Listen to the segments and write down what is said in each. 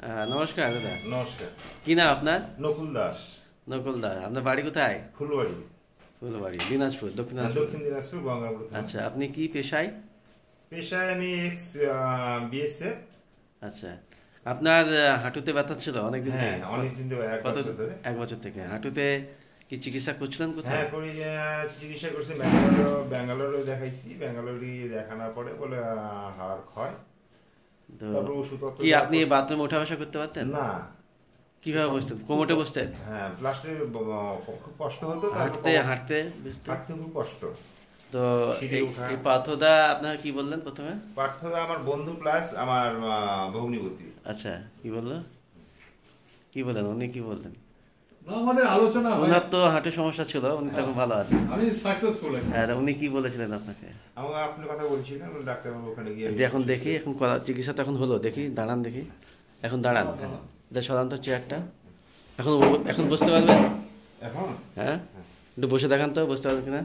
নমস্কার দাদা। নমস্কার। কি নাম আপনার? নকুল দাস। নকুল দাস, আপনার বাড়ি কোথায়? ফুলবাড়ি। ফুলবাড়ি, দিনাজপুর, দক্ষিণ দক্ষিণ দিনাজপুর, গঙ্গাপুর। আচ্ছা, আপনি কি পেশায়? পেশায় আমি বিএসএফ। আচ্ছা, আপনার হাঁটুতে ব্যথা ছিল অনেকদিন থেকে? হ্যাঁ, অনেকদিন ধরে, এক কত? বছর ধরে। 1 বছর থেকে হাঁটুতে কি চিকিৎসা করছিলেন কোথায়? হ্যাঁ, করি। চিকিৎসা করছি, ব্যাঙ্গালোরে দেখাইছি। ব্যাঙ্গালোরে দেখানোর পরে বলে হাড় ক্ষয়। তো তারপর ওষুধ কি আপনি বাথরুমে ওঠা বসা করতে পারতেন? না। কিভাবে বসতেন? কোমরে বসতেন? হ্যাঁ, প্লাস্টিক খুব কষ্ট হতো। হাঁটতে হাঁটতে হাঁটতে খুব কষ্ট। তো এই পার্থদা আপনার কি বললেন প্রথমে? পার্থদা আমার বন্ধু প্লাস আমার ভগ্নিপতি। আচ্ছা, কি বললো? কি বলেন উনি? কি বললেন? আমাদের আলোচনা হয়। ওনার তো হাঁটুর সমস্যা ছিল, উনি তো এখন ভালো আছেন। আমি সাকসেসফুল। হ্যাঁ, উনি কি বলেছিলেন আপনাকে? আপনি কথা বলছিলেন, ডাক্তারবাবু ওখানে গিয়ে এখন দেখি, এখন চিকিৎসা তো এখন হলো, দেখি দাঁড়ান, দেখি এখন দাঁড়ান। এটা সাধারণত চেয়ারটা এখন এখন বসতে পারবেন? এখন হ্যাঁ, একটু বসে দেখান তো, বসতে পারবেন কিনা?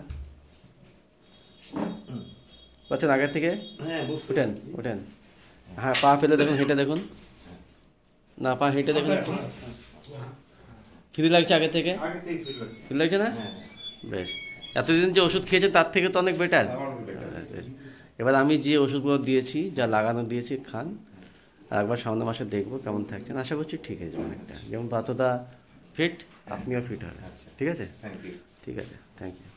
পাচ্ছেন আগের থেকে? হ্যাঁ, উঠেন উঠেন। হ্যাঁ, পা ফেলে দেখুন, হেঁটে দেখুন। না, পা হেঁটে দেখুন একটু। ফ্রি লাগছে আগের থেকে? ফ্রি লাগছে না? বেশ। এতদিন যে ওষুধ খেয়েছেন তার থেকে তো অনেক বেটার। এবার আমি যে ওষুধগুলো দিয়েছি, যা লাগানো দিয়েছি, খান। আর একবার সামনের মাসে দেখবো কেমন থাকছেন। আশা করছি ঠিক আছে অনেকটা। যেমন পার্থদা ফিট, আপনিও ফিট হবেন। ঠিক আছে? Thank you. ঠিক আছে, থ্যাংক ইউ।